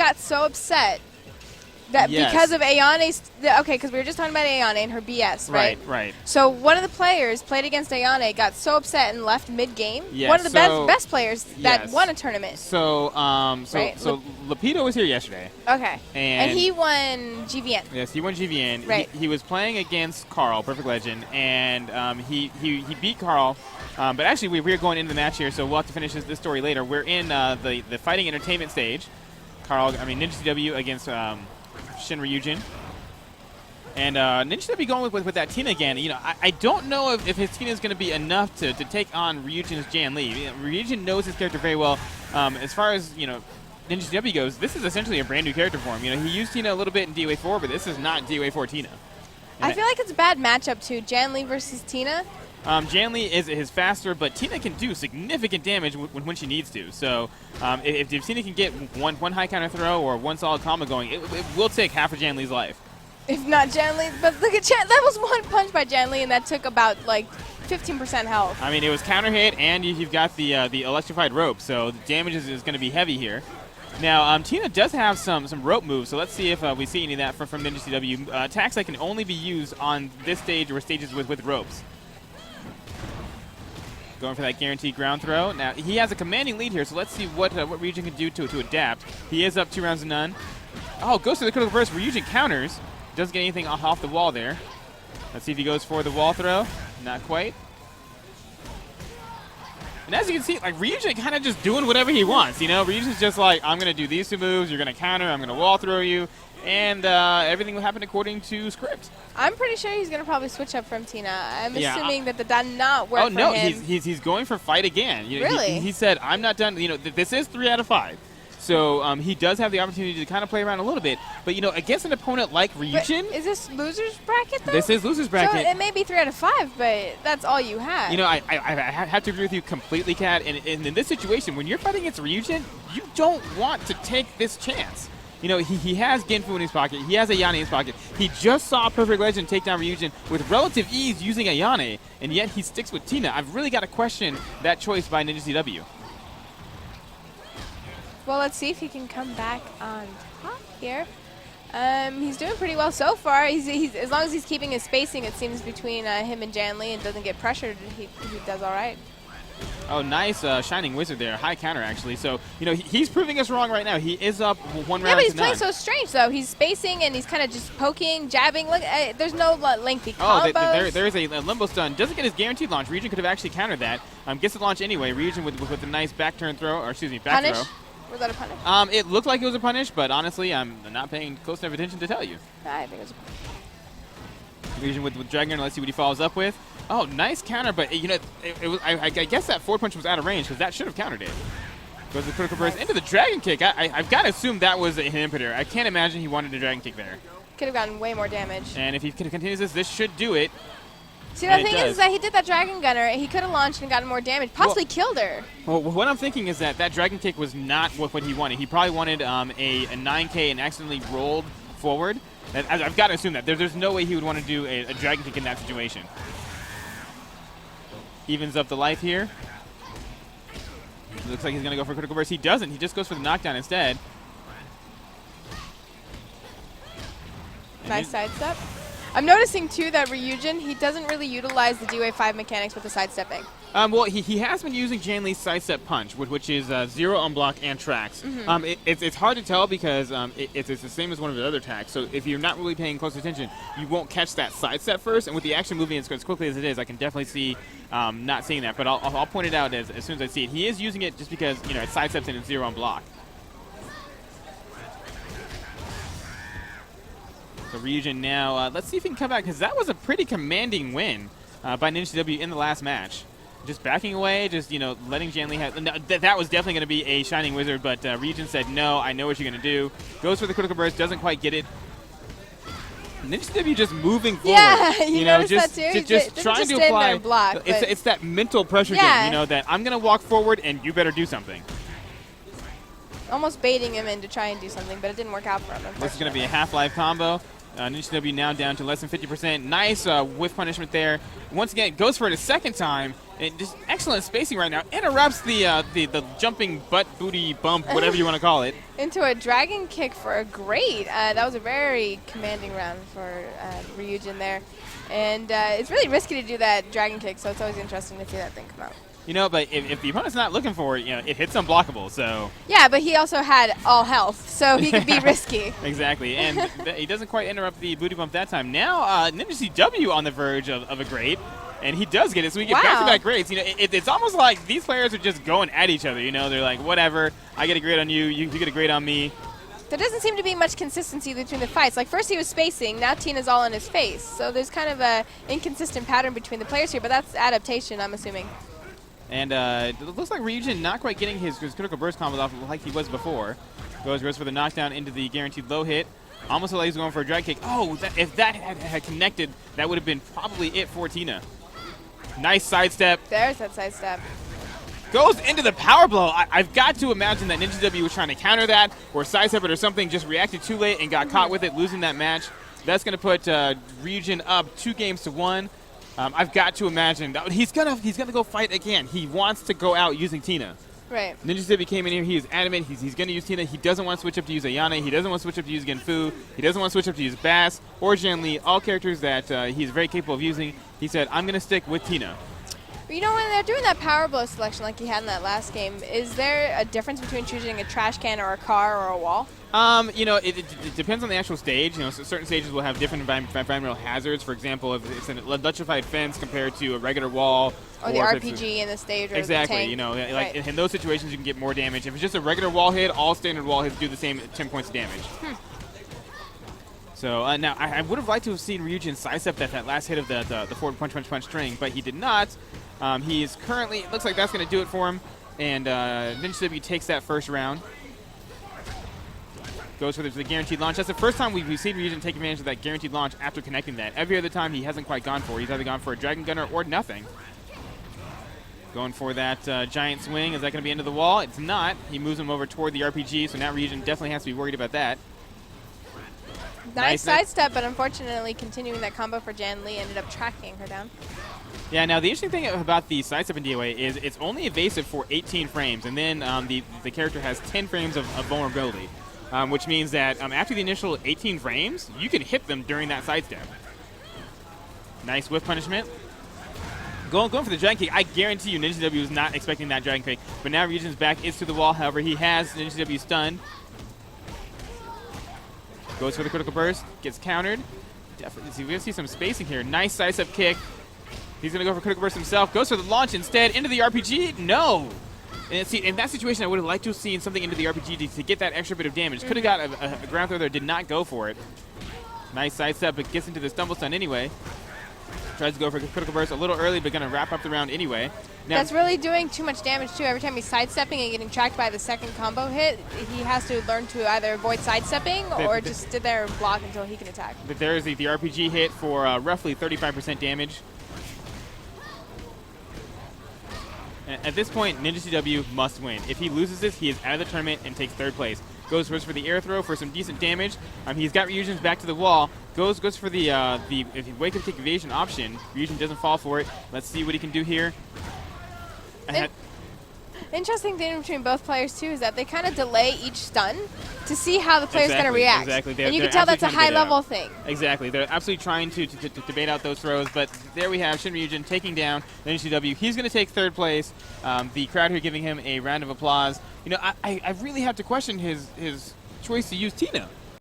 got so upset that because of Ayane's, okay, because we were just talking about Ayane and her BS, right? Right. So one of the players played against Ayane, got so upset and left mid-game. Yes, one of the best players that won a tournament. So, right? so Lapido was here yesterday. Okay. And he won GVN. Yes, he won GVN. Right. He was playing against Carl, Perfect Legend, and he beat Carl. But actually, we're going into the match here, so we'll have to finish this story later. We're in the fighting entertainment stage. NinjaCW against Shin Ryujin. And NinjaCW going with that Tina again. You know, I don't know if his Tina is going to be enough to take on Ryujin's Jan Lee. You know, Ryujin knows his character very well. As far as, you know, NinjaCW goes, this is essentially a brand new character for him. You know, he used Tina a little bit in DOA4, but this is not DOA4 Tina. And I feel like it's a bad matchup too, Jan Lee versus Tina. Jan Lee is faster, but Tina can do significant damage when she needs to. So if Tina can get one high counter throw or one solid combo going, it will take half of Jan Lee's life. If not Jan Lee, but look at that was one punch by Jan Lee, and that took about like 15% health. I mean, it was counter hit, and you've got the electrified rope, so the damage is going to be heavy here. Now, Tina does have some rope moves, so let's see if we see any of that from NinjaCW. Attacks that can only be used on this stage or stages with ropes. Going for that guaranteed ground throw. Now, he has a commanding lead here, so let's see what Ryujin can do to adapt. He is up 2 rounds to none. Oh, goes to the critical burst. Ryujin counters. Doesn't get anything off the wall there. Let's see if he goes for the wall throw. Not quite. And as you can see, like, Ryujin kind of just doing whatever he wants, you know? Ryujin's just like, I'm going to do these 2 moves, you're going to counter, I'm going to wall throw you, and everything will happen according to script. I'm pretty sure he's going to probably switch up from Tina. I'm assuming that did not work for him. Oh, no, he's going for fight again. You know, really? He said, I'm not done. You know, this is 3 out of 5. So he does have the opportunity to kind of play around a little bit. But, you know, against an opponent like Ryujin. But is this loser's bracket, though? This is loser's bracket. So it may be 3 out of 5, but that's all you have. You know, I have to agree with you completely, Kat. And in this situation, when you're fighting against Ryujin, you don't want to take this chance. You know, he has Genfu in his pocket. He has Ayane in his pocket. He just saw Perfect Legend take down Ryujin with relative ease using Ayane, and yet he sticks with Tina. I've really got to question that choice by NinjaCW. Well, let's see if he can come back on top here. He's doing pretty well so far. He's as long as he's keeping his spacing, it seems, between him and Jan Lee and doesn't get pressured, he does all right. Oh, nice Shining Wizard there. High counter, actually. So, you know, he's proving us wrong right now. He is up 1 round to none. Yeah, but he's playing so strange, though. He's spacing, and he's kind of just poking, jabbing. Look, there's no lengthy combos. Oh, there is a limbo stun. Doesn't get his guaranteed launch. Ryujin could have actually countered that. Gets the launch anyway. Ryujin with a nice back turn throw, or excuse me, back punish? throw. Was that a punish? It looked like it was a punish, but honestly, I'm not paying close enough attention to tell you. I think it was a punish. Ryujin with Dragon, let's see what he follows up with. Oh, nice counter, but you know, I guess that forward punch was out of range because that should have countered it. Goes the critical burst into the Dragon Kick. I've got to assume that was an inhibitor. I can't imagine he wanted a Dragon Kick there. Could have gotten way more damage. And if he continues this should do it. See, the thing is that he did that Dragon Gunner. He could have launched and gotten more damage, possibly killed her. Well, what I'm thinking is that Dragon Kick was not what he wanted. He probably wanted a 9K and accidentally rolled forward. And I've got to assume that. There's no way he would want to do a Dragon Kick in that situation. Evens up the life here. Looks like he's going to go for a critical burst. He doesn't. He just goes for the knockdown instead. Nice sidestep. I'm noticing, too, that Ryujin, he doesn't really utilize the DOA5 mechanics with the sidestepping. Well, he has been using Jan Lee's sidestep punch, which is 0 unblock and tracks. Mm-hmm. It's hard to tell because it's the same as one of the other attacks. So if you're not really paying close attention, you won't catch that sidestep first. And with the action moving as quickly as it is, I can definitely see not seeing that. But I'll point it out as soon as I see it. He is using it just because, you know, it sidesteps and it's 0 unblock. So Ryujin now, let's see if he can come back, because that was a pretty commanding win by NinjaCW in the last match. Just backing away, just, you know, letting Jan Lee have... that was definitely going to be a Shining Wizard, but Ryujin said, no, I know what you're going to do. Goes for the critical burst, doesn't quite get it. NinjaCW just moving forward. Yeah, you know, just trying to apply... Block, it's that mental pressure game, you know, that I'm going to walk forward and you better do something. Almost baiting him in to try and do something, but it didn't work out for him. This is going to be a half-life combo. NinjaCW now down to less than 50%. Nice whiff punishment there. Once again, goes for it a second time. And just excellent spacing right now. Interrupts the jumping butt booty bump, whatever you want to call it. Into a dragon kick for a great. That was a very commanding round for Ryujin there. And it's really risky to do that dragon kick, so it's always interesting to see that thing come out. You know, but if the opponent's not looking for it, it hits unblockable, so... Yeah, but he also had all health, so he could be risky. Exactly, and he doesn't quite interrupt the booty bump that time. Now, NinjaCW on the verge of a great, and he does get it, so we get back-to-back greats. It's almost like these players are just going at each other, They're like, whatever, I get a great on you, you get a great on me. There doesn't seem to be much consistency between the fights. Like, first he was spacing, now Tina's all in his face. So there's kind of a inconsistent pattern between the players here, but that's adaptation, I'm assuming. And it looks like Ryujin not quite getting his critical burst combos off like he was before. Goes for the knockdown into the guaranteed low hit. Almost like he's going for a drag kick. Oh, if that had connected, that would have been probably it for Tina. Nice sidestep. There's that sidestep. Goes into the power blow. I've got to imagine that NinjaCW was trying to counter that or sidestep it or something, just reacted too late and got caught with it, losing that match. That's going to put Ryujin up 2-1. I've got to imagine that he's gonna go fight again. He wants to go out using Tina. Right. NinjaCW came in here. He is adamant. He's going to use Tina. He doesn't want to switch up to use Ayane. He doesn't want to switch up to use Genfu. He doesn't want to switch up to use Bass or Jianli, all characters that he's very capable of using. He said, I'm going to stick with Tina. When they're doing that power blow selection like he had in that last game, is there a difference between choosing a trash can or a car or a wall? It depends on the actual stage. So certain stages will have different environmental hazards. For example, if it's an electrified fence compared to a regular wall. Or the RPG in the stage or exactly, the tank. Like in those situations you can get more damage. If it's just a regular wall hit, all standard wall hits do the same 10 points of damage. So now I would have liked to have seen Ryujin sidestep that last hit of the forward punch string, but he did not. He's currently, it looks like that's going to do it for him, and NinjaCW takes that first round. Goes for the guaranteed launch. That's the first time we've seen Ryujin take advantage of that guaranteed launch after connecting that. Every other time he hasn't quite gone for it. He's either gone for a Dragon Gunner or nothing. Going for that giant swing. Is that going to be into the wall? It's not. He moves him over toward the RPG, so now Ryujin definitely has to be worried about that. Nice sidestep, but unfortunately continuing that combo for Jianli ended up tracking her down. Yeah, now the interesting thing about the sidestep in DOA is it's only evasive for 18 frames, and then the character has 10 frames of vulnerability, which means that after the initial 18 frames, you can hit them during that sidestep. Nice whiff punishment. Going for the dragon kick. I guarantee you NinjaCW was not expecting that dragon kick, but now Ryujin's back is to the wall. However, he has NinjaCW stunned. Goes for the critical burst, gets countered. Definitely, we're going to see some spacing here. Nice sidestep kick. He's going to go for critical burst himself. Goes for the launch instead. Into the RPG? No. And see, in that situation, I would have liked to have seen something into the RPG to get that extra bit of damage. Could have got a ground throw there, did not go for it. Nice sidestep, but gets into the stumble stun anyway. Tries to go for a critical burst a little early, but going to wrap up the round anyway. Now, that's really doing too much damage, too. Every time he's sidestepping and getting tracked by the second combo hit, he has to learn to either avoid sidestepping or just sit there and block until he can attack. But there's the RPG hit for roughly 35% damage. And at this point, NinjaCW must win. If he loses this, he is out of the tournament and takes third place. Goes first for the air throw for some decent damage. He's got Ryujin's back to the wall. Goes for the if he wake up kick evasion option. Ryujin doesn't fall for it. Let's see what he can do here. Interesting thing between both players too is that they kind of delay each stun to see how the player's going to react. Exactly. And you can tell that's a high-level thing. Exactly. They're absolutely trying to bait out those throws. But there we have Shin Ryujin taking down NinjaCW. He's going to take third place. The crowd here giving him a round of applause. I really have to question his choice to use Tina.